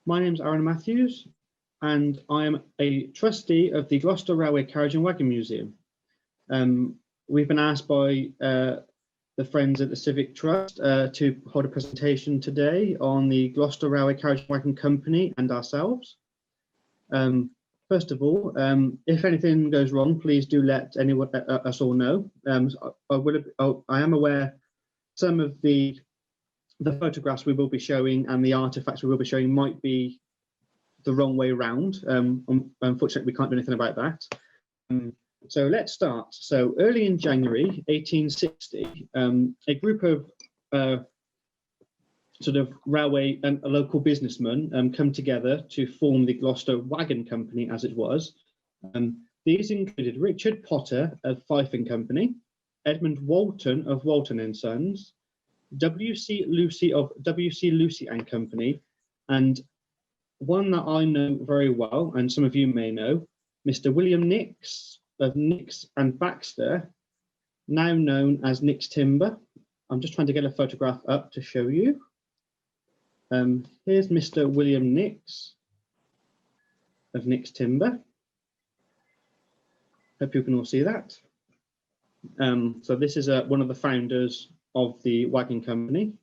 My name's Aaron Matthews, and I am a trustee of the Gloucester Railway Carriage and Wagon Museum. We've been asked by the friends at the Civic Trust to hold a presentation today on the Gloucester Railway Carriage and Wagon Company and ourselves. First of all, if anything goes wrong, please do let anyone us all know. I am aware some of the photographs we will be showing and the artifacts we will be showing might be the wrong way around. Unfortunately, we can't do anything about that. So let's start. So early in January 1860, a group of sort of railway and local businessmen come together to form the Gloucester Wagon Company, as it was. These included Richard Potter of Fife and Company, Edmund Walton of Walton and Sons, W.C. Lucy of W.C. Lucy and Company, and one that I know very well, and some of you may know, Mr. William Nix of Nix and Baxter, now known as Nix Timber. I'm just trying to get a photograph up to show you. Here's Mr. William Nix of Nix Timber. Hope you can all see that. So this is one of the founders of the wagon company.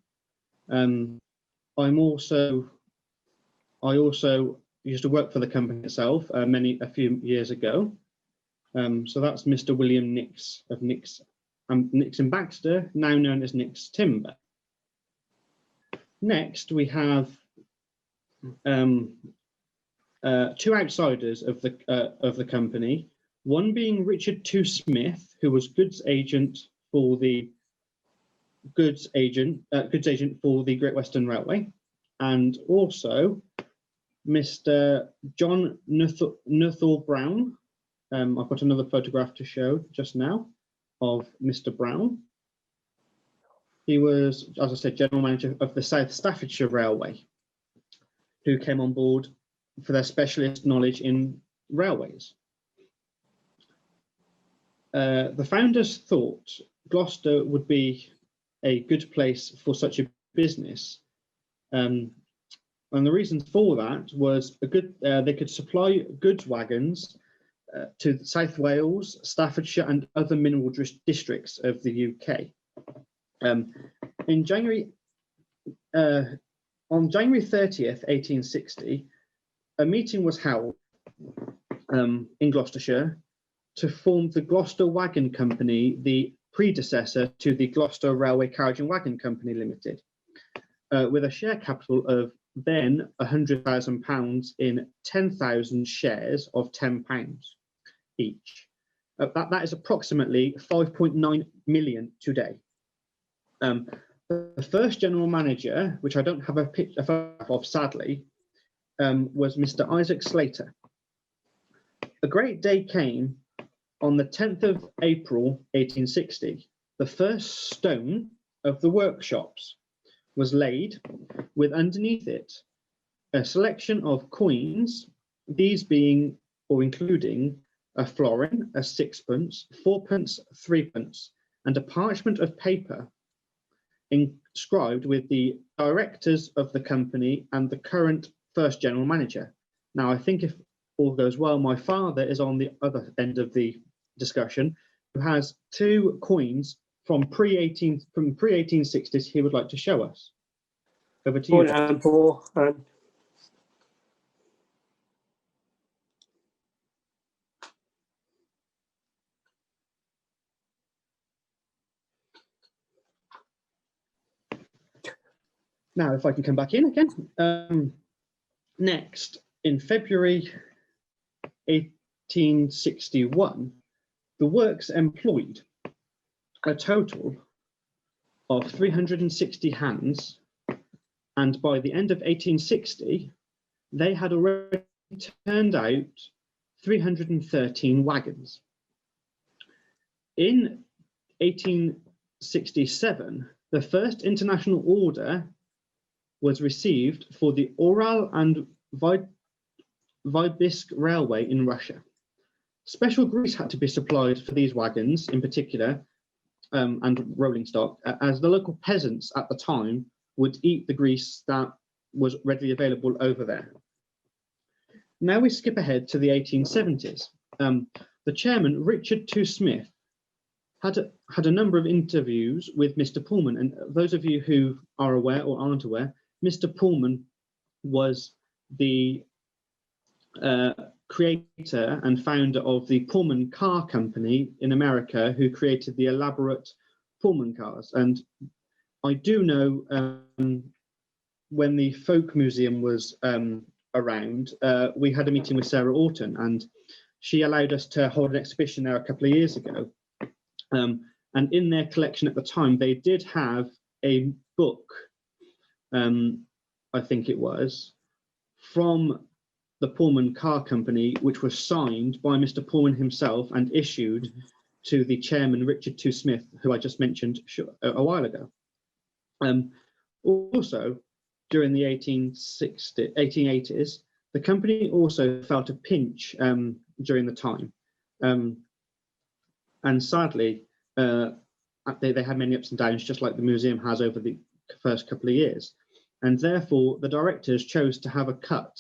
I also used to work for the company itself a few years ago. So that's Mr. William Nix of Nix and Baxter, now known as Nix Timber. Next, we have two outsiders of the company. One being Richard II Smith, who was goods agent for the Great Western Railway, and also Mr. John Nuthall Brown. I've got another photograph to show just now of Mr. Brown. He was, as I said, general manager of the South Staffordshire Railway, who came on board for their specialist knowledge in railways. The founders thought Gloucester would be a good place for such a business. And the reason for that was they could supply goods wagons to South Wales, Staffordshire, and other mineral districts of the UK. On January 30th, 1860, a meeting was held in Gloucestershire to form the Gloucester Wagon Company, the predecessor to the Gloucester Railway Carriage and Wagon Company Limited, with a share capital of then £100,000 in 10,000 shares of £10 each. That is approximately 5.9 million today. The first general manager, which I don't have a photograph of, sadly, was Mr. Isaac Slater. A great day came on the 10th of April 1860. The first stone of the workshops was laid, with underneath it a selection of coins, these being or including a florin, a sixpence, fourpence, threepence, and a parchment of paper inscribed with the directors of the company and the current first general manager. Now, I think if all goes well, my father is on the other end of the discussion, who has two coins from pre-1860s he would like to show us. Over to you. Paul. Now, if I can come back in again. Next, in February 1861, the works employed a total of 360 hands, and by the end of 1860, they had already turned out 313 wagons. In 1867, the first international order was received for the Ural and Vitebsk Railway in Russia. Special grease had to be supplied for these wagons in particular, and rolling stock, as the local peasants at the time would eat the grease that was readily available over there. Now we skip ahead to the 1870s. The chairman, Richard II. Smith, had a number of interviews with Mr. Pullman, and those of you who are aware or aren't aware, Mr. Pullman was the creator and founder of the Pullman Car Company in America, who created the elaborate Pullman cars. And I do know when the Folk Museum was around, we had a meeting with Sarah Orton, and she allowed us to hold an exhibition there a couple of years ago. And in their collection at the time, they did have a book, I think it was, from the Pullman Car Company, which was signed by Mr. Pullman himself and issued to the chairman, Richard II. Smith, who I just mentioned a while ago. Also, during the 1880s, the company also felt a pinch during the time. And sadly, they had many ups and downs, just like the museum has over the first couple of years. And therefore, the directors chose to have a cut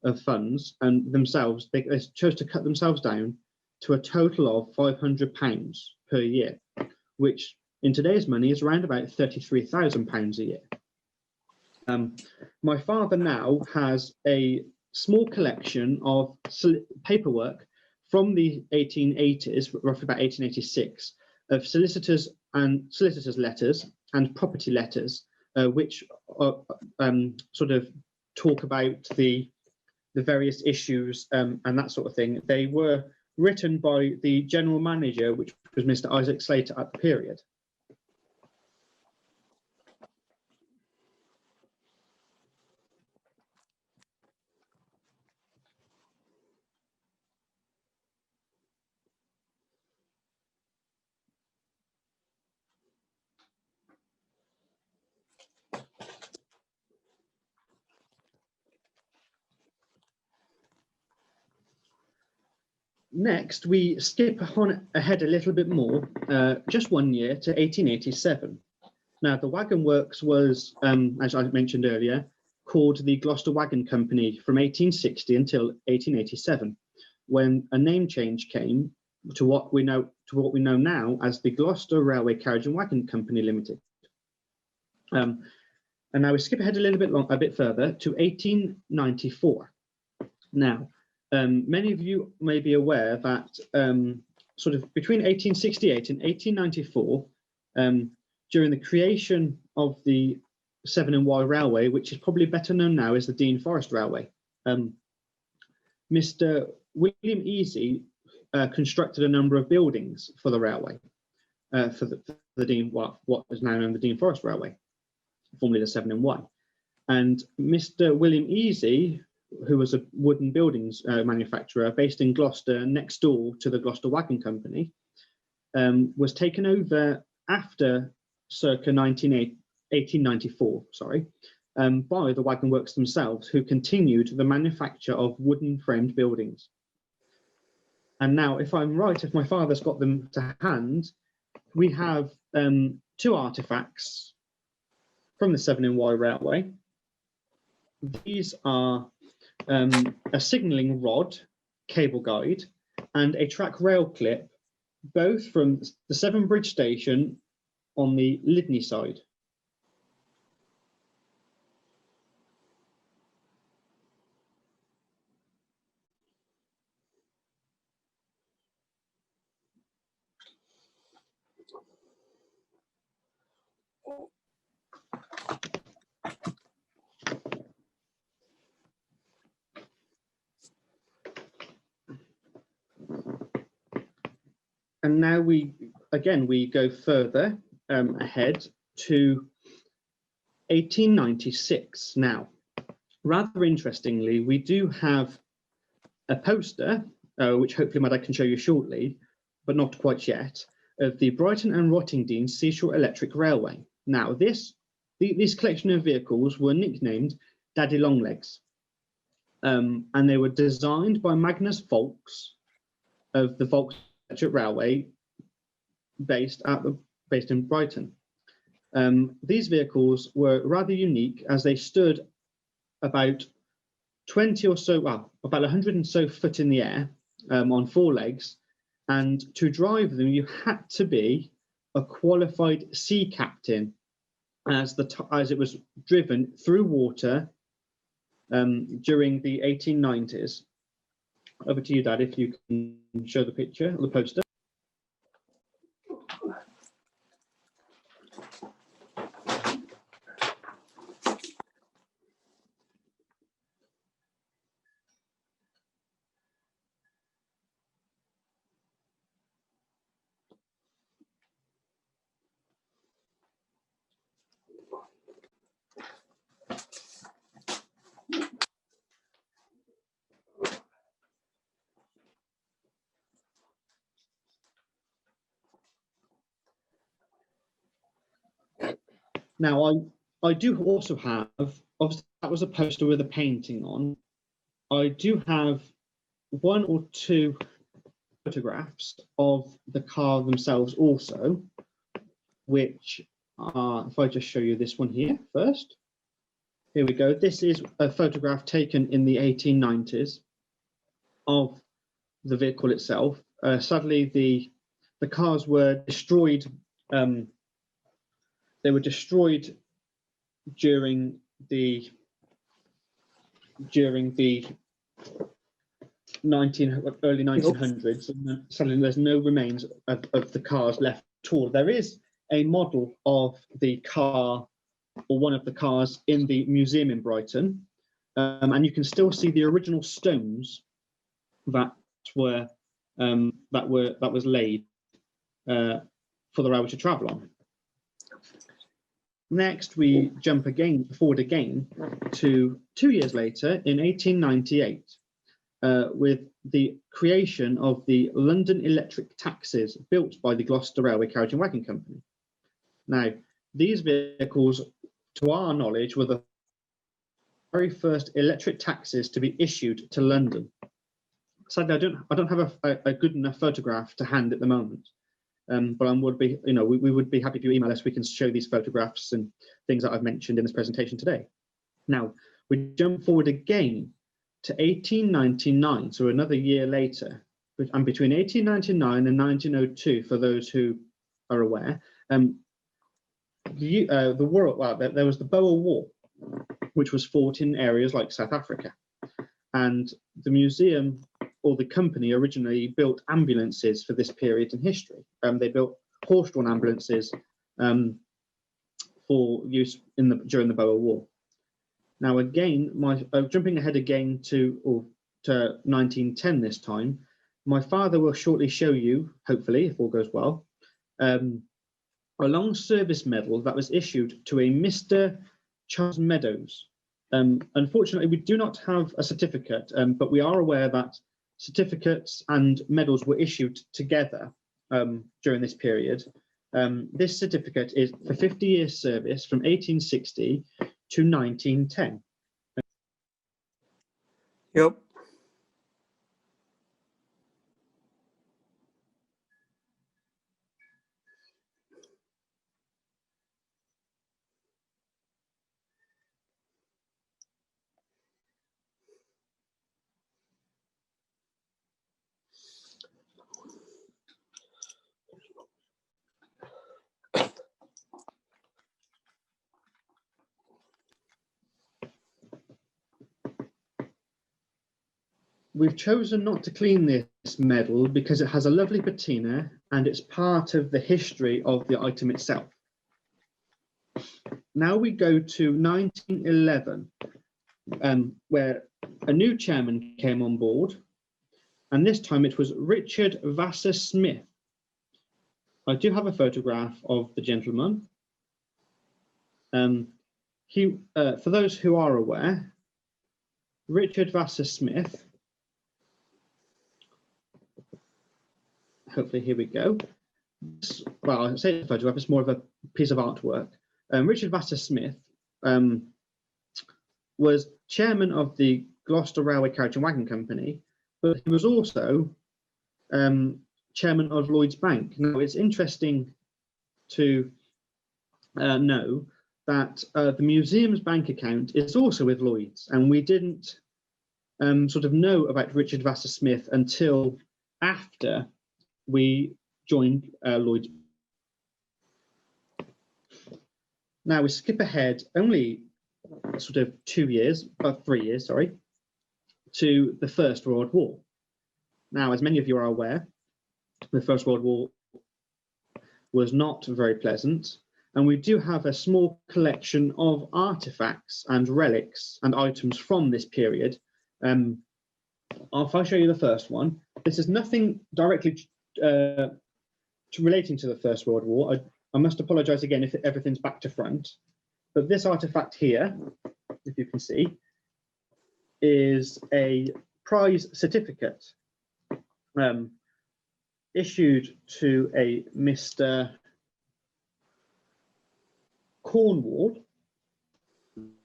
of funds, and themselves, they chose to cut themselves down to a total of £500 per year, which in today's money is around about £33,000 a year. My father now has a small collection of paperwork from the 1880s, roughly about 1886, of solicitors' letters and property letters, which sort of talk about the various issues and that sort of thing. They were written by the general manager, which was Mr. Isaac Slater at the period. Next, we skip ahead a little bit more, just 1 year, to 1887. Now, the wagon works was, as I mentioned earlier, called the Gloucester Wagon Company from 1860 until 1887, when a name change came to what we know now as the Gloucester Railway Carriage and Wagon Company Limited. And now we skip ahead a bit further to 1894. Now, many of you may be aware that sort of between 1868 and 1894, during the creation of the Severn and Wye Railway, which is probably better known now as the Dean Forest Railway, Mr. William Easy constructed a number of buildings for the railway, for the Dean, what is now known as the Dean Forest Railway, formerly the Severn and Wye. And Mr. William Easy, who was a wooden buildings manufacturer based in Gloucester, next door to the Gloucester Wagon Company, was taken over after circa 1894, by the wagon works themselves, who continued the manufacture of wooden framed buildings. And now, if I'm right, if my father's got them to hand, we have two artifacts from the Severn and Wye Railway. These are a signalling rod, cable guide, and a track rail clip, both from the Severn Bridge station on the Lydney side. And now we go further ahead to 1896. Now, rather interestingly, we do have a poster, which hopefully my dad can show you shortly, but not quite yet, of the Brighton and Rottingdean Seashore Electric Railway. Now, this collection of vehicles were nicknamed Daddy Longlegs, and they were designed by Magnus Volks of the Volks Electric Railway, based in Brighton. These vehicles were rather unique as they stood about 20 or so, well, about 100 and so foot in the air on 4 legs. And to drive them, you had to be a qualified sea captain, as it was driven through water during the 1890s. Over to you, Dad, if you can show the picture or the poster. Now, I do also have, obviously that was a poster with a painting on. I do have 1 or 2 photographs of the car themselves also, which are, if I just show you this one here first. Here we go. This is a photograph taken in the 1890s of the vehicle itself. Sadly, the cars were destroyed. They were destroyed during the early 1900s. And sadly, there's no remains of the cars left at all. There is a model of the car, or one of the cars, in the museum in Brighton, and you can still see the original stones that was laid for the railway to travel on. Next, we jump forward again to 2 years later in 1898 with the creation of the London electric taxis built by the Gloucester Railway Carriage and Wagon Company. Now, these vehicles, to our knowledge, were the very first electric taxis to be issued to London. Sadly, I don't have a good enough photograph to hand at the moment. But we would be happy if you email us. We can show these photographs and things that I've mentioned in this presentation today. Now, we jump forward again to 1899, so another year later. And between 1899 and 1902, for those who are aware, there was the Boer War, which was fought in areas like South Africa. And the museum, or the company, originally built ambulances for this period in history. They built horse-drawn ambulances for use during the Boer War. Now, again, jumping ahead again to 1910 this time, my father will shortly show you, hopefully, if all goes well, a long service medal that was issued to a Mr. Charles Meadows. Unfortunately, we do not have a certificate, but we are aware that certificates and medals were issued together during this period. This certificate is for 50 years service from 1860 to 1910. Yep. We've chosen not to clean this medal because it has a lovely patina and it's part of the history of the item itself. Now we go to 1911, where a new chairman came on board, and this time it was Richard Vassar Smith. I do have a photograph of the gentleman. For those who are aware, Richard Vassar Smith, hopefully here we go. Well, I say the photograph, it's more of a piece of artwork. Richard Vassar Smith was chairman of the Gloucester Railway Carriage and Wagon Company, but he was also chairman of Lloyd's Bank. Now, it's interesting to know that the museum's bank account is also with Lloyd's, and we didn't sort of know about Richard Vassar Smith until after we joined Lloyd's. Now we skip ahead only sort of 3 years, sorry, to the First World War. Now, as many of you are aware, the First World War was not very pleasant, and we do have a small collection of artifacts and relics and items from this period. If I show you the first one, this is nothing directly relating to the First World War. I must apologise again if everything's back to front, but this artifact here, if you can see, is a prize certificate issued to a Mr. Cornwall,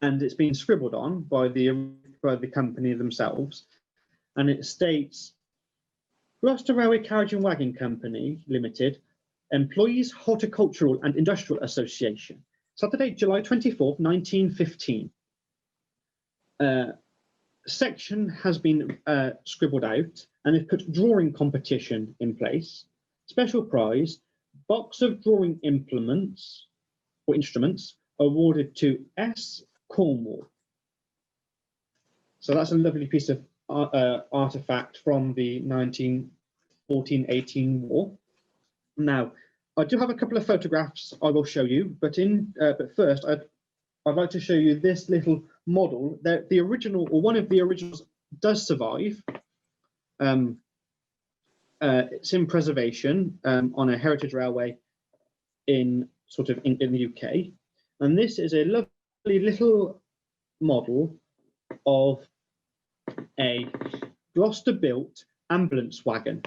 and it's been scribbled on by the company themselves, and it states, Gloucester Railway Carriage and Wagon Company Limited, Employees Horticultural and Industrial Association, Saturday, July 24th, 1915. Section has been scribbled out, and they've put drawing competition in place. Special prize, box of drawing implements or instruments awarded to S. Cornwall. So that's a lovely piece of artifact from the 1914-18 war. Now, I do have a couple of photographs I will show you, but first I'd like to show you this little model. The original, or one of the originals, does survive. It's in preservation on a heritage railway in the UK, and this is a lovely little model of a Gloucester-built ambulance wagon.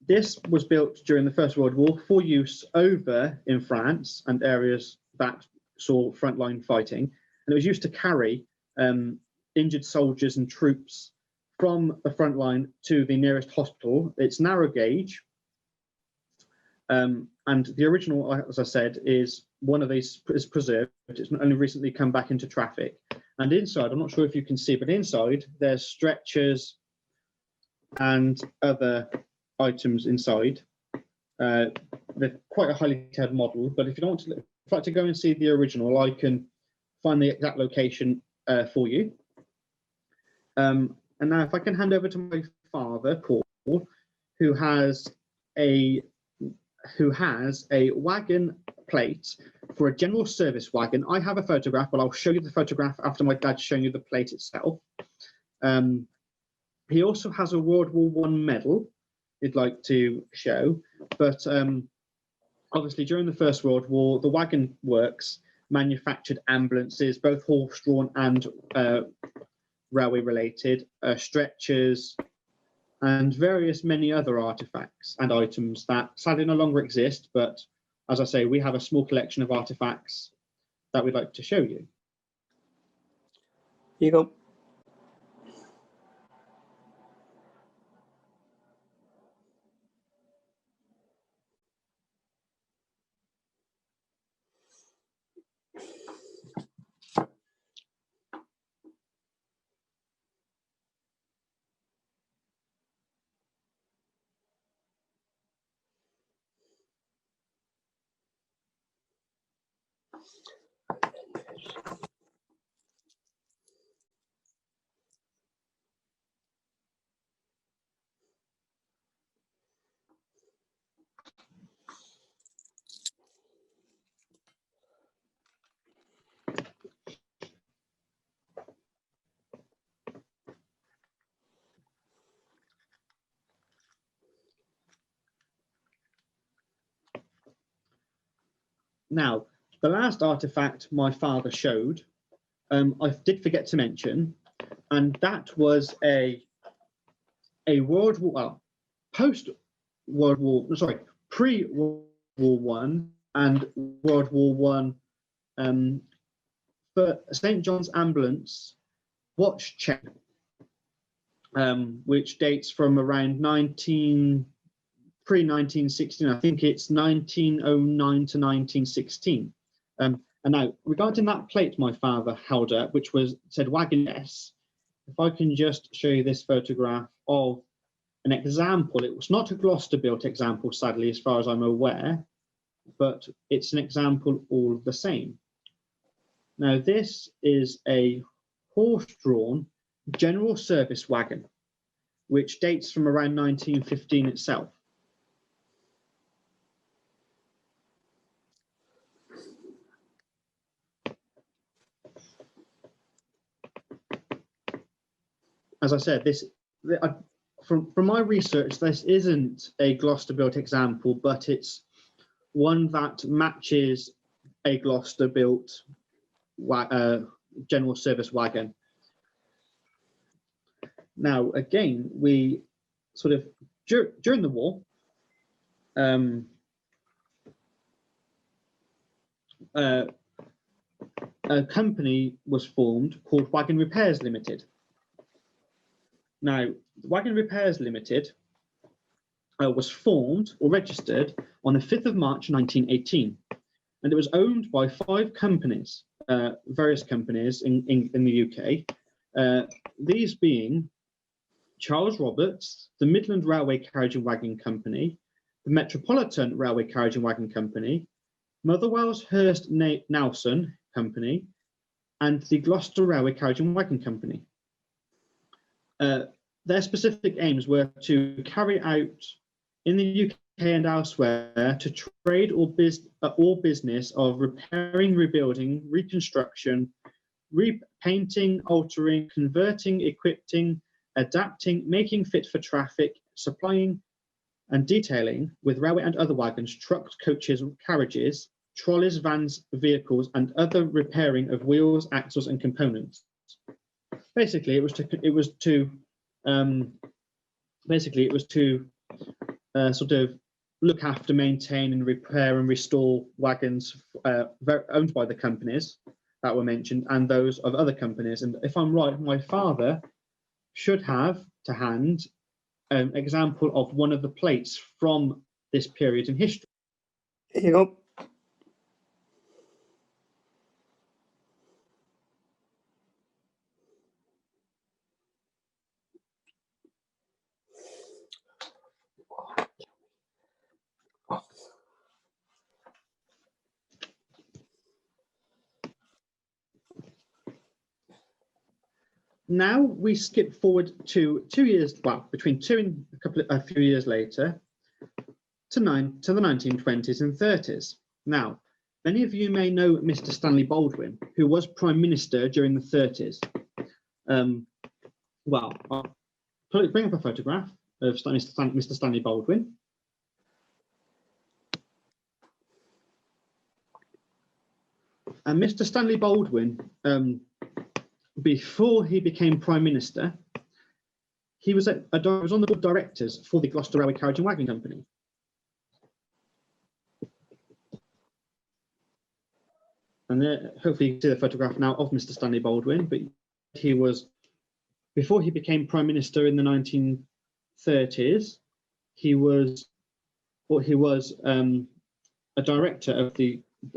This was built during the First World War for use over in France and areas that saw frontline fighting, and it was used to carry injured soldiers and troops from the front line to the nearest hospital. It's narrow gauge, and the original, as I said, is one of these is preserved. It's only recently come back into traffic. And inside, I'm not sure if you can see, but inside there's stretchers and other items inside. They're quite a highly detailed model, but if you don't want to, if you'd like to go and see the original, I can find the exact location for you. And now, if I can hand over to my father, Paul, who has a wagon plate for a general service wagon. I have a photograph, but I'll show you the photograph after my dad's shown you the plate itself. He also has a World War I medal he'd like to show, but obviously during the First World War, the wagon works manufactured ambulances, both horse-drawn and railway related, stretchers, and many other artifacts and items that sadly no longer exist. But as I say, we have a small collection of artifacts that we'd like to show you. Here you go. Now, the last artifact my father showed, I did forget to mention, and that was a World War, post-World War, sorry, pre-World War One and World War One, for St. John's Ambulance watch chain, which dates from around pre-1916. I think it's 1909 to 1916. And now, regarding that plate my father held up, which said Wagon S, if I can just show you this photograph of an example. It was not a Gloucester-built example, sadly, as far as I'm aware, but it's an example all the same. Now, this is a horse-drawn general service wagon, which dates from around 1915 itself. As I said, from my research, this isn't a Gloucester-built example, but it's one that matches a Gloucester-built general service wagon. Now, again, we sort of during the war, a company was formed called Wagon Repairs Limited. Now, Wagon Repairs Limited was formed or registered on the 5th of March 1918, and it was owned by 5 companies, various companies in the UK, these being Charles Roberts, the Midland Railway Carriage and Wagon Company, the Metropolitan Railway Carriage and Wagon Company, Motherwell's Hurst Nelson Company, and the Gloucester Railway Carriage and Wagon Company. Their specific aims were to carry out in the UK and elsewhere to trade or business of repairing, rebuilding, reconstruction, repainting, altering, converting, equipping, adapting, making fit for traffic, supplying and detailing with railway and other wagons, trucks, coaches, carriages, trolleys, vans, vehicles, and other repairing of wheels, axles, and components. Basically, it was to sort of look after, maintain, and repair and restore wagons owned by the companies that were mentioned and those of other companies. And if I'm right, my father should have to hand an example of one of the plates from this period in history. Here you go. Now we skip forward to 2 years, well, between 2 and a few years later, to the 1920s and 30s. Now, many of you may know Mr. Stanley Baldwin, who was Prime Minister during the 30s. Well, I'll bring up a photograph of Mr. Stanley Baldwin. And Mr. Stanley Baldwin, before he became Prime Minister, he was on the board of directors for the Gloucester Railway Carriage and Wagon Company. And there, hopefully you can see the photograph now of Mr. Stanley Baldwin, but he was, before he became Prime Minister in the 1930s, he was a director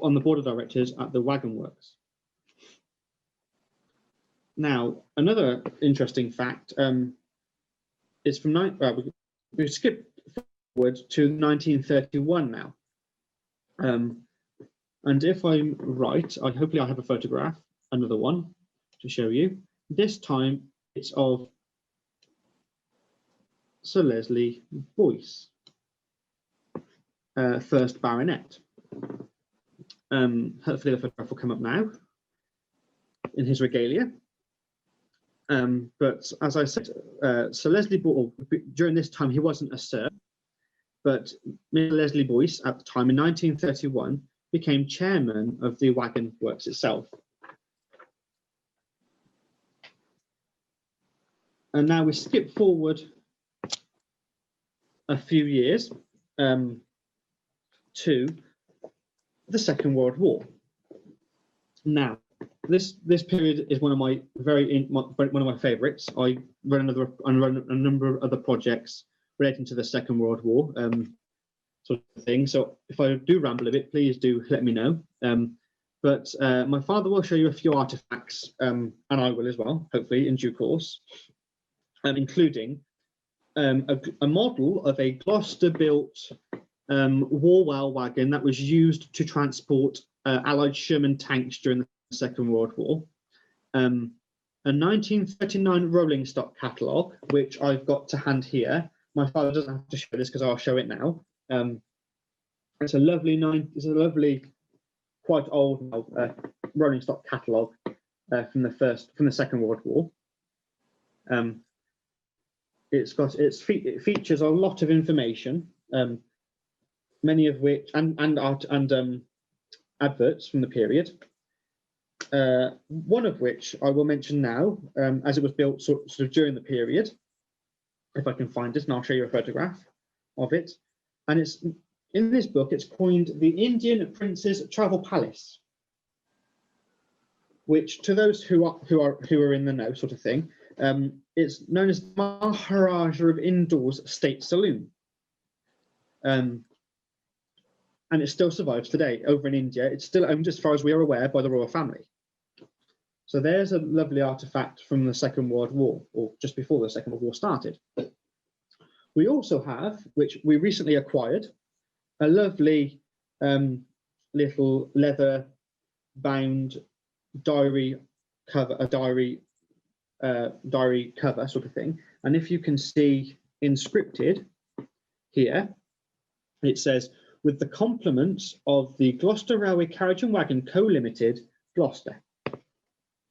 on the board of directors at the Wagon Works. Now, another interesting fact is from we skip forward to 1931 now. And if I'm right, hopefully I have a photograph, another one to show you. This time it's of Sir Leslie Boyce, first Baronet. Hopefully the photograph will come up now in his regalia. But as I said, Sir Leslie Boyce, during this time he wasn't a Sir, but Mr. Leslie Boyce at the time in 1931 became chairman of the Wagon Works itself. And now we skip forward a few years to the Second World War. Now, this period is one of my favourites. I run a number of other projects relating to the Second World War. sort of thing. So if I do ramble a bit, please do let me know. But my father will show you a few artifacts, and I will as well, hopefully in due course, including a model of a Gloucester-built war wagon that was used to transport Allied Sherman tanks during the Second World War. A 1939 rolling stock catalogue, which I've got to hand here. My father doesn't have to show this because I'll show it now. It's a lovely, quite old rolling stock catalogue from the Second World War. It features a lot of information, many of which and adverts from the period. One of which I will mention now, as it was built sort of during the period. If I can find it, and I'll show you a photograph of it. And it's in this book. It's coined the Indian Prince's Travel Palace, which, to those who are in the know, sort of thing, it's known as Maharaja of Indoor's State Saloon, and it still survives today over in India. It's still owned, as far as we are aware, by the royal family. So there's a lovely artifact from the Second World War, or just before the Second World War started. We also have, which we recently acquired, a lovely little leather-bound diary cover, diary cover sort of thing. And if you can see inscripted here, it says, "With the compliments of the Gloucester Railway Carriage and Wagon Co. Limited, Gloucester,"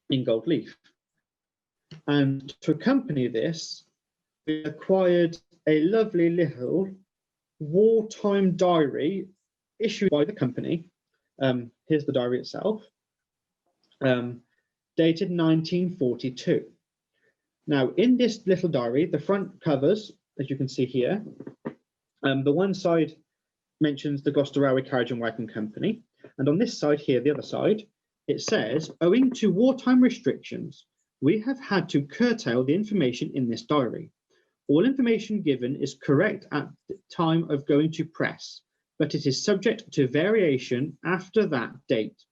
in gold leaf. And to accompany this, we acquired a lovely little wartime diary issued by the company. Here's the diary itself, dated 1942. Now, in this little diary, the front covers, as you can see here, the one side mentions the Gloucester Railway Carriage and Wagon Company, and on this side here, the other side, it says, "Owing to wartime restrictions, we have had to curtail the information in this diary. All information given is correct at the time of going to press, but it is subject to variation after that date.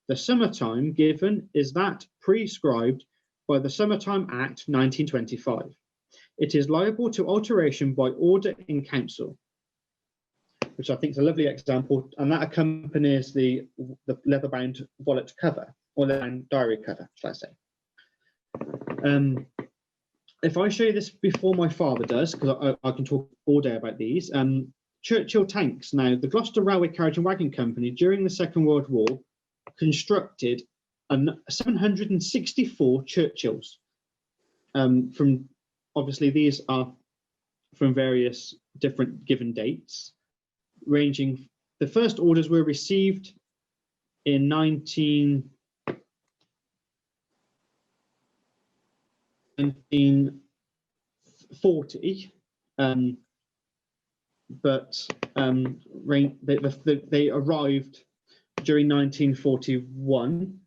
The summertime given is that prescribed by the Summertime Act 1925. It is liable to alteration by order in council," which I think is a lovely example, and that accompanies the leather-bound wallet cover, or leather-bound diary cover, shall I say. If I show you this before my father does, because I can talk all day about these, Churchill tanks. Now, the Gloucester Railway Carriage and Wagon Company, during the Second World War, constructed 764 Churchills. From obviously, these are from various different given dates, ranging. The first orders were received in 1940, but they arrived during 1941.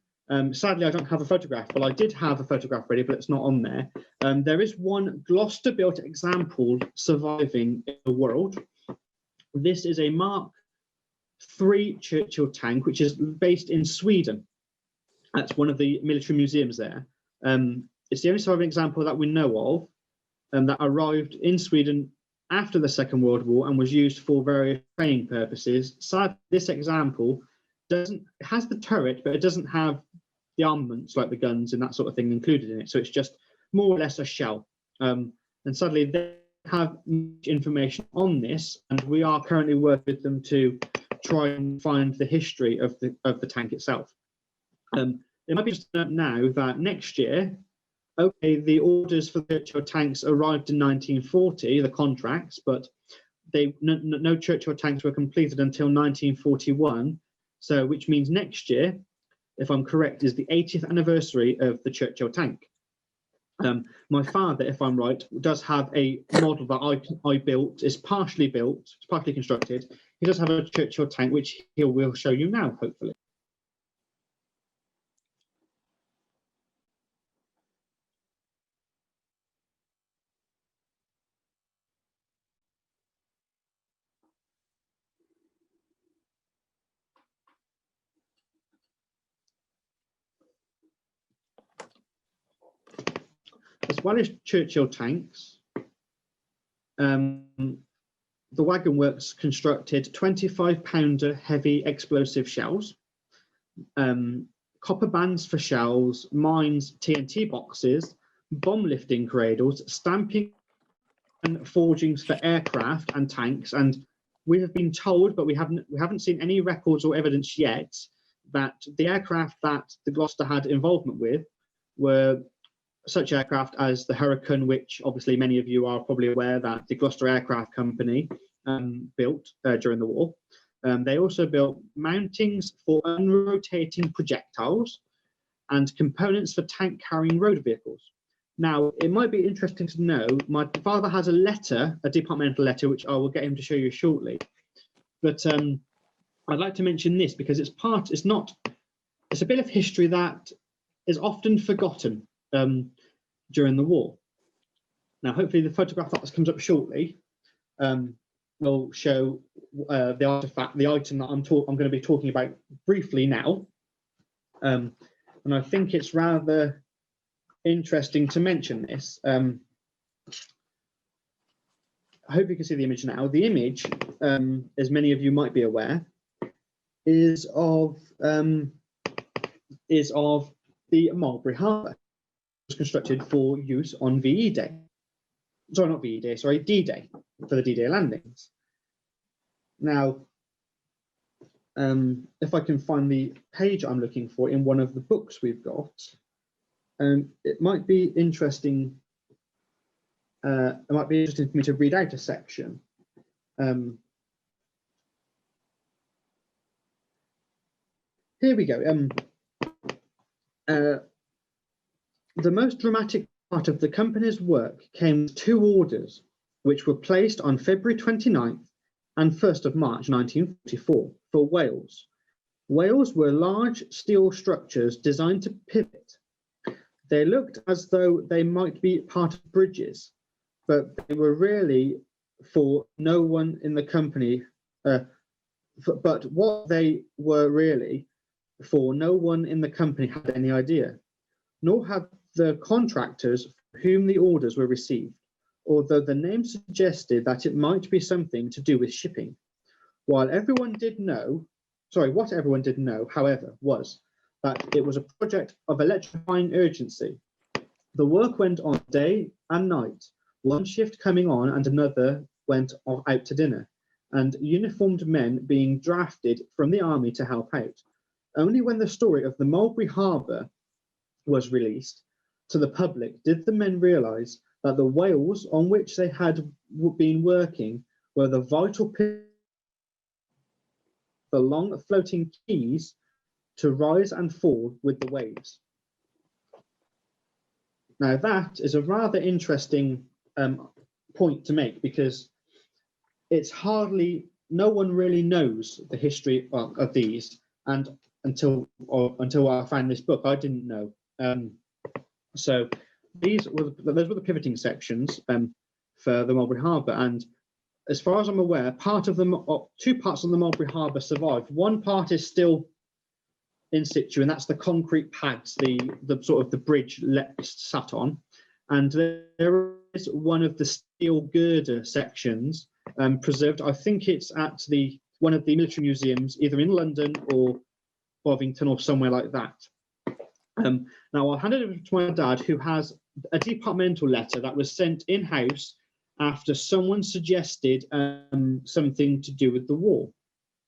Sadly, I don't have a photograph. Well, I did have a photograph ready, but it's not on there. There is one Gloucester-built example surviving in the world. This is a Mark III Churchill tank, which is based in Sweden. That's one of the military museums there. It's the only surviving example that we know of that arrived in Sweden after the Second World War and was used for various training purposes. Sadly, this example has the turret, but it doesn't have the armaments like the guns and that sort of thing included in it. So it's just more or less a shell. And sadly, they have much information on this, and we are currently working with them to try and find the history of the tank itself. It might be just now that next year, okay, the orders for the Churchill tanks arrived in 1940, the contracts, but no Churchill tanks were completed until 1941. So, which means next year, if I'm correct, is the 80th anniversary of the Churchill tank. My father, if I'm right, does have a model that I built. It's partially built, it's partially constructed. He does have a Churchill tank, which he will show you now, hopefully. well as Churchill tanks, the wagon works constructed 25-pounder heavy explosive shells, copper bands for shells, mines, TNT boxes, bomb lifting cradles, stamping and forgings for aircraft and tanks. And we have been told, but we haven't seen any records or evidence yet, that the aircraft that the Gloucester had involvement with were such aircraft as the Hurricane, which obviously many of you are probably aware that the Gloucester Aircraft Company built during the war. They also built mountings for unrotating projectiles and components for tank carrying road vehicles. Now, it might be interesting to know, my father has a letter, a departmental letter, which I will get him to show you shortly. But I'd like to mention this because it's a bit of history that is often forgotten during the war. Now, hopefully the photograph that comes up shortly will show the artifact, the item that I'm going to be talking about briefly now. And I think it's rather interesting to mention this. I hope you can see the image now. The image, as many of you might be aware, is of the Mulberry Harbour. It was constructed for use on VE Day. Sorry, not VE Day, sorry, D-Day, for the D-Day landings. Now, if I can find the page I'm looking for in one of the books we've got, it might be interesting. It might be interesting for me to read out a section. Here we go. The most dramatic part of the company's work came with two orders, which were placed on February 29th and 1st of March 1944 for whales. Whales were large steel structures designed to pivot. They looked as though they might be part of bridges, but they were really for no one in the company. But what they were really for, no one in the company had any idea, nor had the contractors for whom the orders were received, although the name suggested that it might be something to do with shipping. What everyone did know, however, was that it was a project of electrifying urgency. The work went on day and night, one shift coming on and another went out to dinner, and uniformed men being drafted from the army to help out. Only when the story of the Mulberry Harbour was released to the public did the men realise that the whales on which they had been working were the vital the long floating keys to rise and fall with the waves. Now that is a rather interesting point to make, because it's no one really knows the history of these, and until I found this book, I didn't know. So those were the pivoting sections for the Mulberry Harbour, and as far as I'm aware, two parts of the Mulberry Harbour survived. One part is still in situ, and that's the concrete pads, the sort of the bridge sat on, and there is one of the steel girder sections preserved. I think it's at one of the military museums, either in London or Bovington or somewhere like that. Now I'll hand it over to my dad, who has a departmental letter that was sent in-house after someone suggested something to do with the war.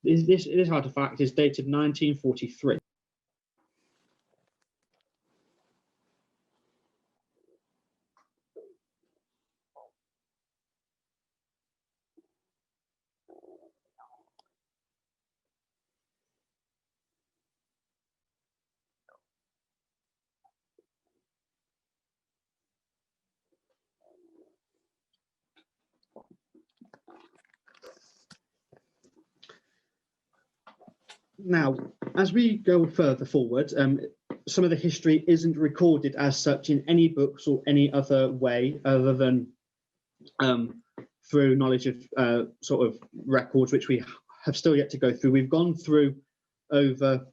This artifact is dated 1943. Now, as we go further forward, some of the history isn't recorded as such in any books or any other way other than through knowledge of sort of records, which we have still yet to go through. We've gone through over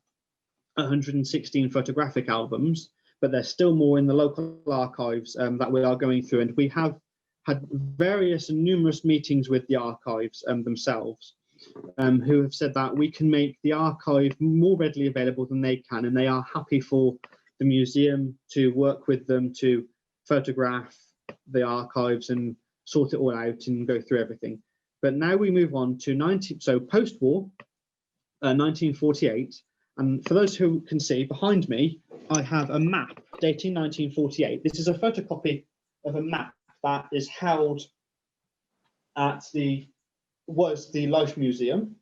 116 photographic albums, but there's still more in the local archives that we are going through, and we have had various and numerous meetings with the archives themselves, who have said that we can make the archive more readily available than they can, and they are happy for the museum to work with them to photograph the archives and sort it all out and go through everything. But now we move on to post-war, 1948, and for those who can see behind me, I have a map dating 1948. This is a photocopy of a map that is held at was the Life Museum,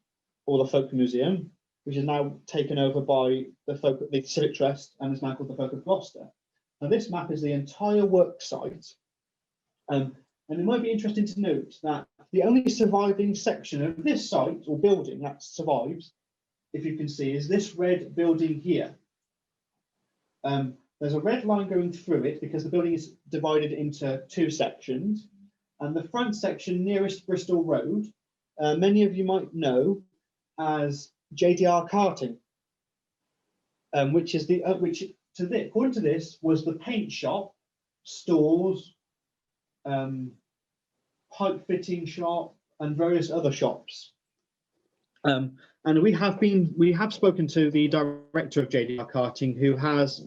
or the Folk Museum, which is now taken over by the Civic Trust and is now called the Folk of Gloucester. Now this map is the entire work site, and it might be interesting to note that the only surviving section of this site or building that survives, if you can see, is this red building here. There's a red line going through it because the building is divided into two sections, and the front section nearest Bristol Road, many of you might know as JDR Carting, which is according to this was the paint shop, stores, pipe fitting shop, and various other shops. And we have spoken to the director of JDR Carting, who has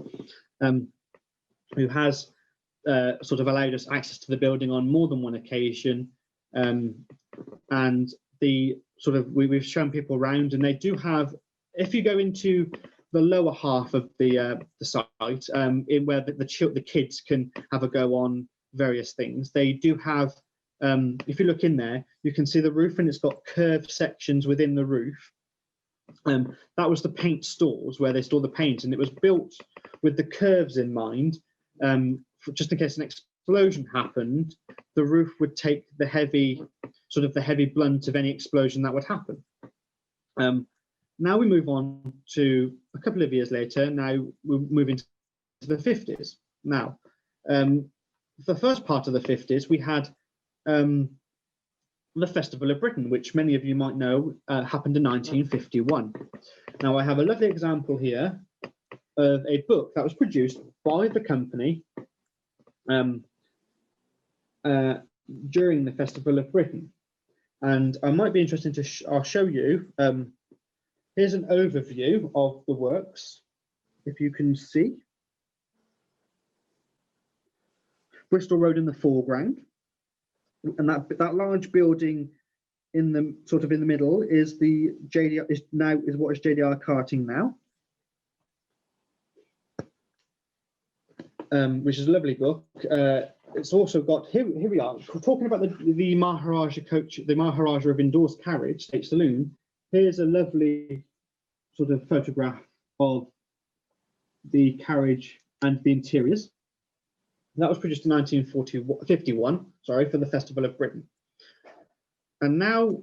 sort of allowed us access to the building on more than one occasion, and we've shown people around, and they do have, if you go into the lower half of the site, in where the kids can have a go on various things, they do have, if you look in there, you can see the roof, and it's got curved sections within the roof. That was the paint stores where they store the paint, and it was built with the curves in mind, just in case an explosion happened, the roof would take the heavy blunt of any explosion that would happen. Now we move on to a couple of years later. Now we're moving to the 50s. Now, the first part of the 50s, we had the Festival of Britain, which many of you might know happened in 1951. Now I have a lovely example here of a book that was produced by the company during the Festival of Britain, and I might be interested to I'll show you. Here's an overview of the works, if you can see. Bristol Road in the foreground, and that large building in the middle is the JDR what is JDR Carting now, which is a lovely book. It's also got here we are talking about the Maharaja coach, the Maharaja of Indoors Carriage State Saloon. Here's a lovely sort of photograph of the carriage and the interiors. That was produced in 1951, for the Festival of Britain. And now,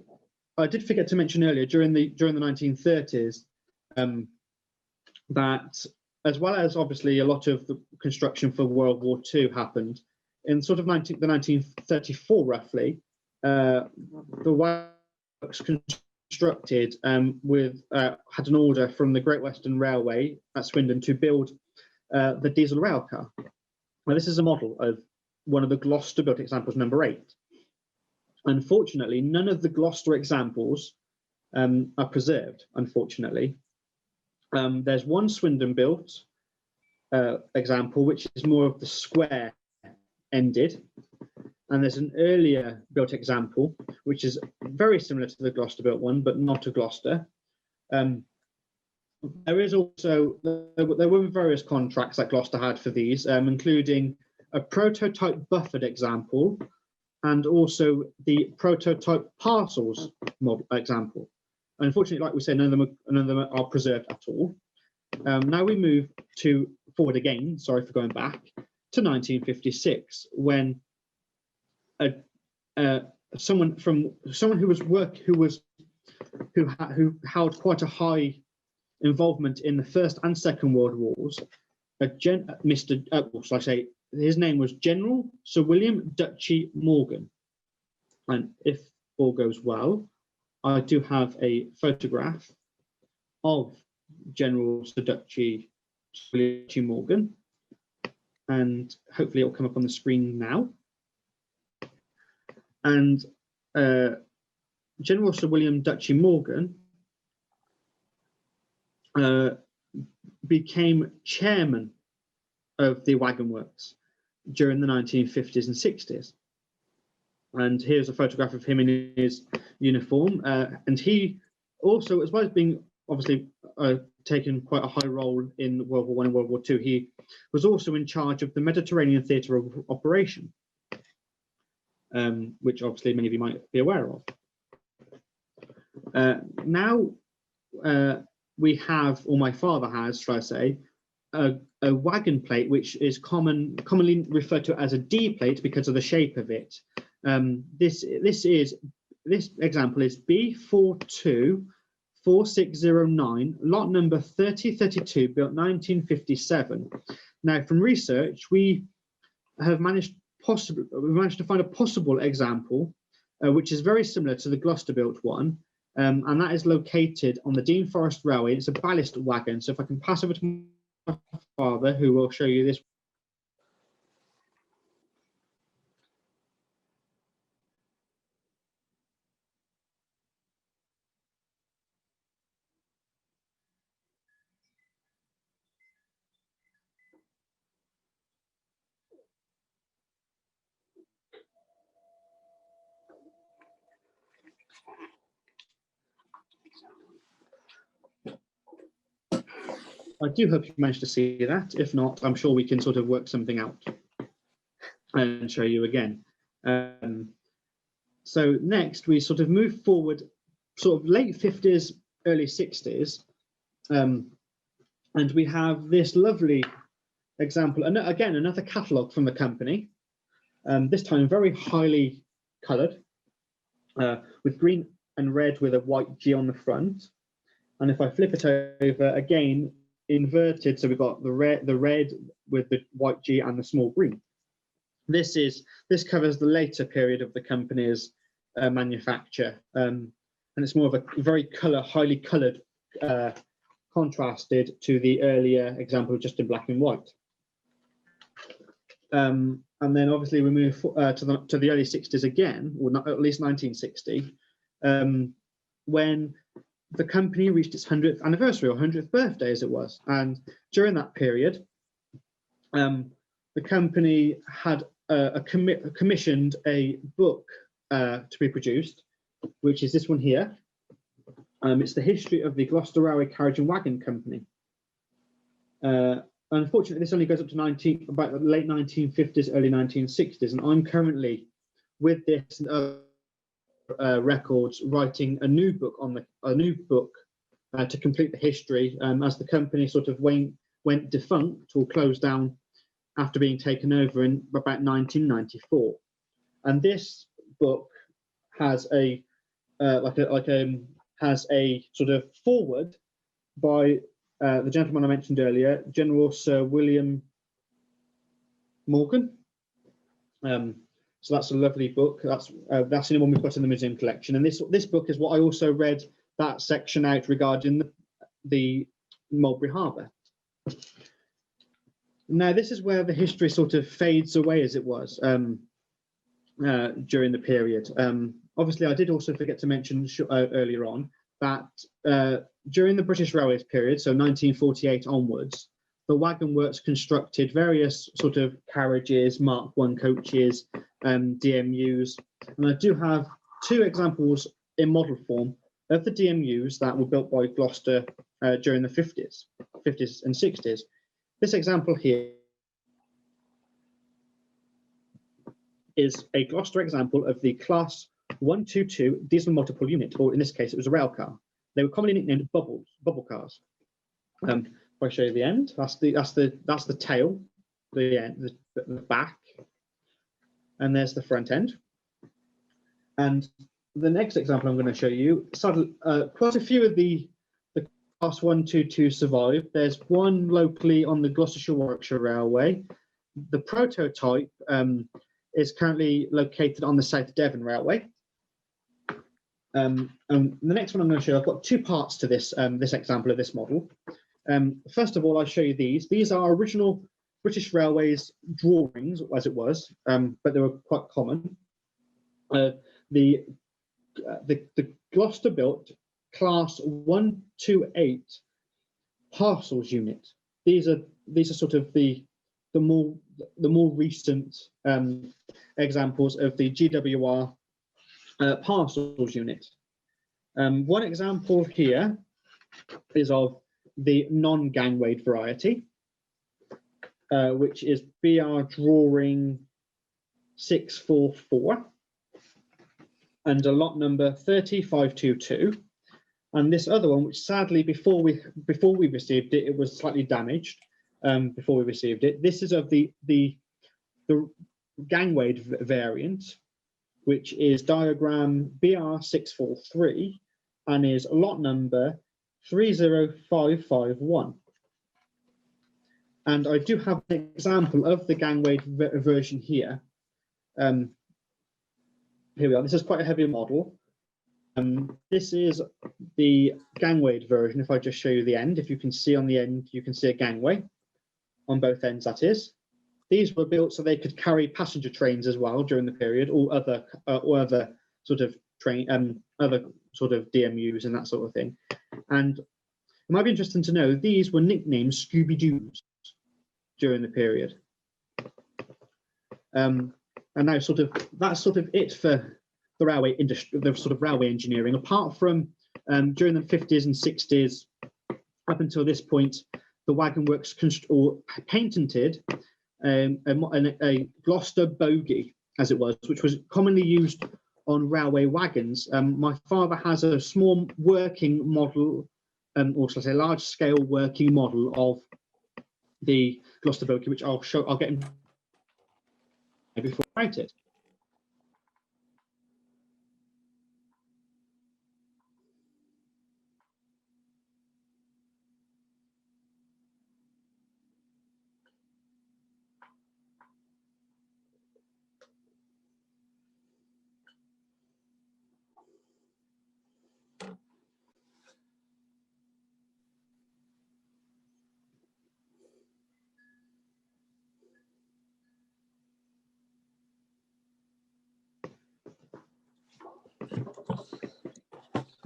I did forget to mention earlier, during the 1930s, that as well as obviously a lot of the construction for World War II happened, in sort of 1934 roughly, the works constructed had an order from the Great Western Railway at Swindon to build the diesel rail car. Now, this is a model of one of the Gloucester built examples, number 8. Unfortunately, none of the Gloucester examples are preserved, unfortunately. There's one Swindon built example, which is more of the square ended. And there's an earlier built example, which is very similar to the Gloucester built one, but not a Gloucester. There is also, there were various contracts that Gloucester had for these, including a prototype buffered example and also the prototype parcels model example. Unfortunately, like we said, none of them are preserved at all. Now we move forward again, sorry for going back, to 1956, when someone who held quite a high involvement in the First and Second World Wars, his name was General Sir William Duchy Morgan. And if all goes well, I do have a photograph of General Sir Duchy Morgan. and hopefully it will come up on the screen now. And General Sir William Duchy Morgan became chairman of the wagon works during the 1950s and 60s. And here's a photograph of him in his uniform. And he also, as well as being obviously taken quite a high role in World War I and World War II, he was also in charge of the Mediterranean Theatre of Operation, which obviously many of you might be aware of. Now we have, or my father has, shall I say, a wagon plate, which is commonly referred to as a D plate because of the shape of it. This example is B424609, lot number 3032, built 1957. Now, from research, we have managed to find a possible example, which is very similar to the Gloucester built one, and that is located on the Dean Forest Railway. It's a ballast wagon. So if I can pass over to my father, who will show you this. I do hope you managed to see that. If not, I'm sure we can sort of work something out and show you again. So next, we sort of move forward, sort of late 50s, early 60s, and we have this lovely example, and again, another catalogue from the company, this time very highly coloured, with green and red with a white G on the front. And if I flip it over, again, inverted, so we've got the red with the white G and the small green. This covers the later period of the company's manufacture, and it's more of a very highly coloured, contrasted to the earlier example just in black and white. And then obviously we move to the early 60s again, or not, at least 1960, when the company reached its 100th anniversary, or 100th birthday as it was. And during that period, the company had commissioned a book to be produced, which is this one here. It's the history of the Gloucester Railway Carriage and Wagon Company. Unfortunately, this only goes up to about the late 1950s, early 1960s, and I'm currently, with this and other records, writing a new book to complete the history, as the company sort of went defunct or closed down after being taken over in about 1994. And this book has a sort of foreword by the gentleman I mentioned earlier, General Sir William Morgan. So that's a lovely book. That's the one we've got in the museum collection. And this book is what I also read that section out regarding the Mulberry Harbour. Now, this is where the history sort of fades away as it was during the period. Obviously, I did also forget to mention earlier on that during the British Railways period, so 1948 onwards, the wagon works constructed various sort of carriages, Mark I coaches, DMUs, and I do have two examples in model form of the DMUs that were built by Gloucester during the 50s and 60s. This example here is a Gloucester example of the Class 122 diesel multiple unit, or in this case, it was a rail car. They were commonly nicknamed bubble cars. If I show you the end, that's the tail, the end, the back, and there's the front end. And the next example I'm going to show you, quite a few of the Class 122 survive. There's one locally on the Gloucestershire-Warwickshire Railway. The prototype is currently located on the South Devon Railway. And the next one I'm going to show, I've got two parts to this this example of this model. First of all, I'll show you these. These are original British Railways drawings, as it was, but they were quite common. The Gloucester built Class 128 parcels unit. These are sort of the more recent examples of the GWR parcels unit. One example here is of the non-gangwayed variety, which is BR drawing 644 and a lot number 30522. And this other one, which sadly before we received it, it was slightly damaged before we received it. This is of the gangwayed variant, which is diagram BR643 and is lot number 30551. And I do have an example of the gangwayed version here. Here we are. This is quite a heavy model. This is the gangwayed version. If I just show you the end, if you can see on the end, you can see a gangway on both ends, that is. These were built so they could carry passenger trains as well during the period, or other sort of other sort of DMUs and that sort of thing. And it might be interesting to know these were nicknamed Scooby-Doos during the period. And now that's sort of it for the railway industry, the sort of railway engineering. Apart from during the 50s and 60s, up until this point, the wagon works patented a Gloucester bogie, as it was, which was commonly used on railway wagons. My father has a small working model, or should I say large-scale working model of the Gloucester bogie, which I'll get him before I write it.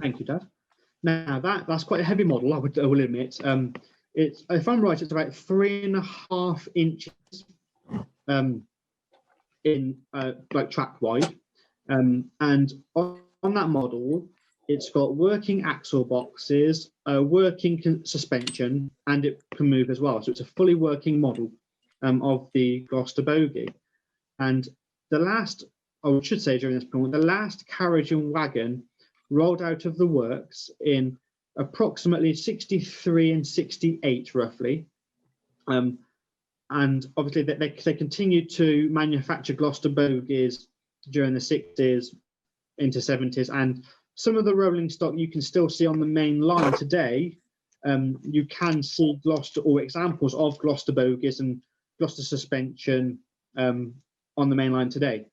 Thank you, Dad. Now that's quite a heavy model, I will admit. It's, if I'm right, it's about 3.5 inches in like track wide, and on that model, it's got working axle boxes, working suspension, and it can move as well. So it's a fully working model of the Gloucester bogie. And the last, I should say during this point, the last carriage and wagon rolled out of the works in approximately 63 and 68, roughly. And obviously they continued to manufacture Gloucester bogies during the 60s into 70s. And some of the rolling stock you can still see on the main line today. You can see Gloucester, or examples of Gloucester bogies and Gloucester suspension on the main line today.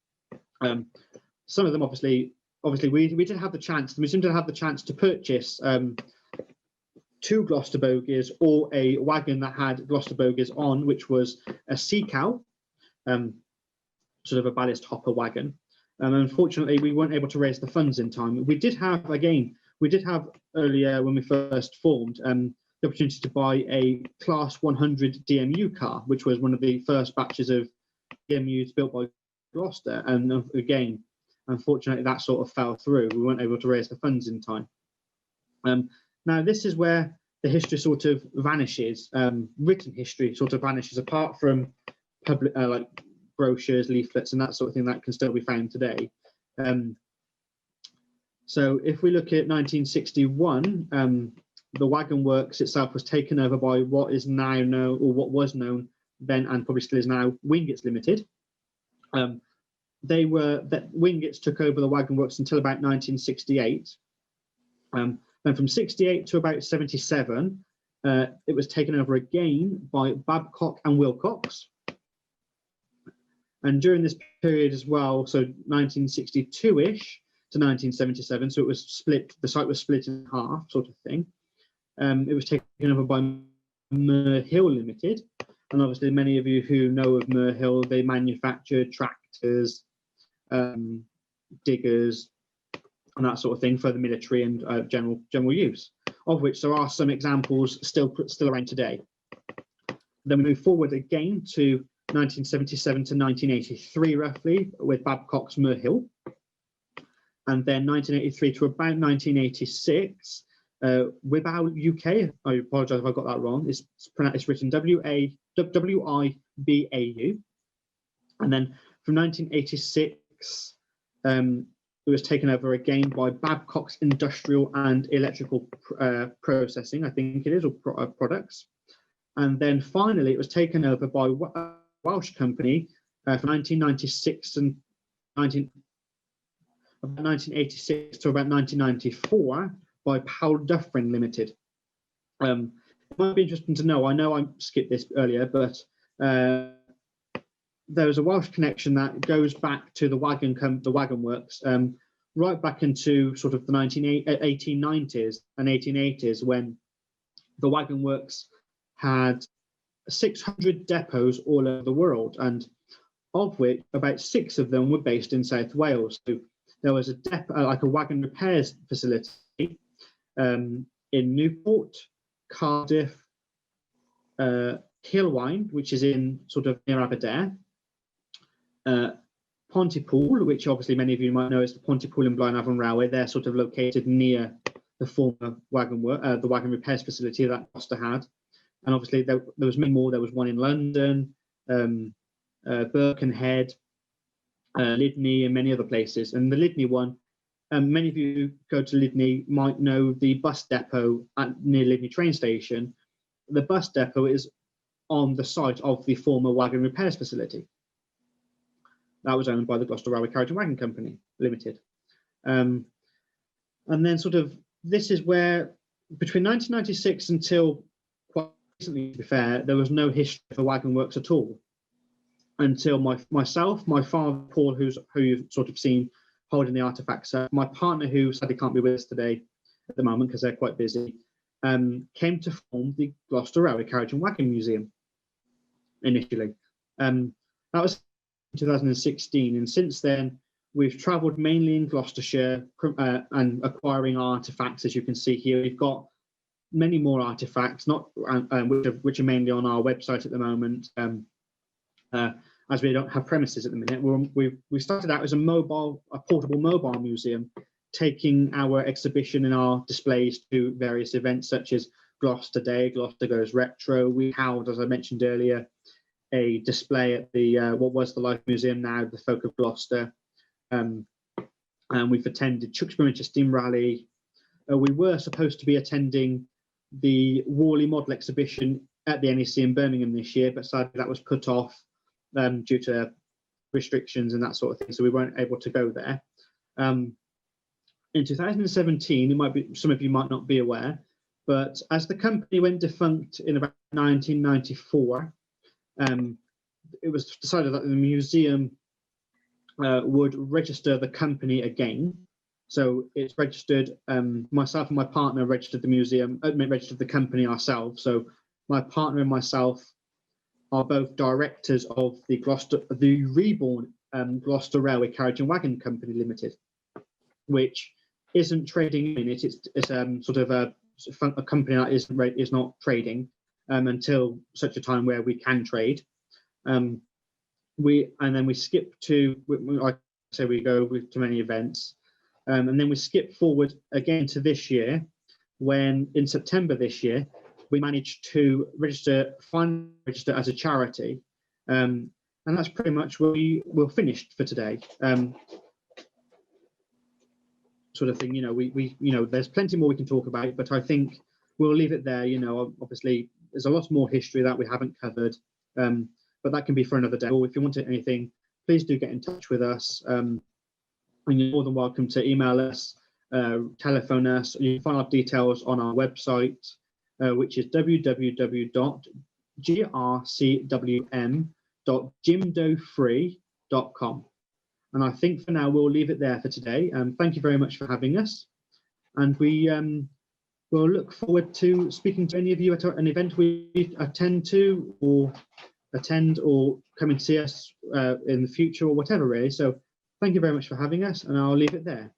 Some of them obviously we didn't have the chance. We seem to have the chance to purchase 2 Gloucester bogies or a wagon that had Gloucester bogies on, which was a sea cow, sort of a ballast hopper wagon. Unfortunately, we weren't able to raise the funds in time. We did have earlier when we first formed the opportunity to buy a Class 100 DMU car, which was one of the first batches of DMUs built by Gloucester. And again, unfortunately, that sort of fell through. We weren't able to raise the funds in time. Now, this is where the history sort of vanishes. Written history sort of vanishes, apart from public, like brochures, leaflets, and that sort of thing that can still be found today. So if we look at 1961, the wagon works itself was taken over by what is now known, or what was known then and probably still is now, Wingates Limited. Wingates took over the wagon works until about 1968. Then from 68 to about 77, it was taken over again by Babcock and Wilcox. And during this period as well, so 1962-ish to 1977, so it was split, the site was split in half, sort of thing. It was taken over by Merhill Limited, And obviously, many of you who know of Merhill, they manufactured tractors, diggers, and that sort of thing for the military and general use, of which there are some examples still around today. Then we move forward again to 1977 to 1983, roughly, with Babcock's Merhill. And then 1983 to about 1986, Wibau UK. I apologise if I got that wrong. It's written Wibau. And then from 1986, it was taken over again by Babcock's Industrial and Electrical Processing, I think it is, or products. And then finally, it was taken over by a Welsh company from 1996 and 1986 to about 1994 by Powell Dufferin Limited. It might be interesting to know, I know I skipped this earlier, but there's a Welsh connection that goes back to the wagon works, right back into sort of the 1890s and 1880s, when the wagon works had 600 depots all over the world, and of which about 6 of them were based in South Wales. So there was a depot, like a wagon repairs facility, in Newport, Cardiff, Kilwine, which is in sort of near Aberdare, Pontypool, which obviously many of you might know is the Pontypool and Blaenavon Railway. They're sort of located near the former the wagon repairs facility that Gloucester had. And obviously there was many more. There was one in London, Birkenhead, Lydney, and many other places. And the Lydney one, many of you who go to Lydney might know the bus depot near Lydney train station. The bus depot is on the site of the former wagon repairs facility. That was owned by the Gloucester Railway Carriage and Wagon Company Limited. And then sort of, this is where, between 1996 until quite recently, to be fair, there was no history for wagon works at all. Until myself, my father, Paul, who you've sort of seen holding the artifacts, my partner, who sadly can't be with us today at the moment because they're quite busy, came to form the Gloucester Railway Carriage and Wagon Museum initially. That was 2016, and since then we've travelled mainly in Gloucestershire and acquiring artifacts. As you can see here, we've got many more artifacts, which are mainly on our website at the moment, as we don't have premises at the minute. We started out as a portable mobile museum, taking our exhibition and our displays to various events such as Gloucester Day, Gloucester Goes Retro. We held, as I mentioned earlier, a display at the what was the Life Museum, now the Folk of Gloucester, and we've attended Tewkesbury Winter Steam Rally. We were supposed to be attending the Worley Model Exhibition at the NEC in Birmingham this year, but sadly that was put off due to restrictions and that sort of thing, so we weren't able to go there. In 2017, some of you might not be aware, but as the company went defunct in about 1994, it was decided that the museum would register the company again. So it's registered, myself and my partner registered the museum, registered the company ourselves. So my partner and myself are both directors of the reborn Gloucester Railway Carriage and Wagon Company Limited, which isn't trading in it. It's sort of a company that is not trading until such a time where we can trade. And then we skip to, like I say, we go to many events, and then we skip forward again to this year, when in September this year we managed to finally register as a charity, and that's pretty much where we're finished for today. Sort of thing, we there's plenty more we can talk about, but I think we'll leave it there. Obviously there's a lot more history that we haven't covered, but that can be for another day. Or if you want anything, please do get in touch with us, and you're more than welcome to email us, telephone us. You can find our details on our website, which is www.grcwm.jimdofree.com. And I think for now we'll leave it there for today. Thank you very much for having us, and we we'll look forward to speaking to any of you at an event we attend or coming to see us in the future or whatever, really. So thank you very much for having us, and I'll leave it there.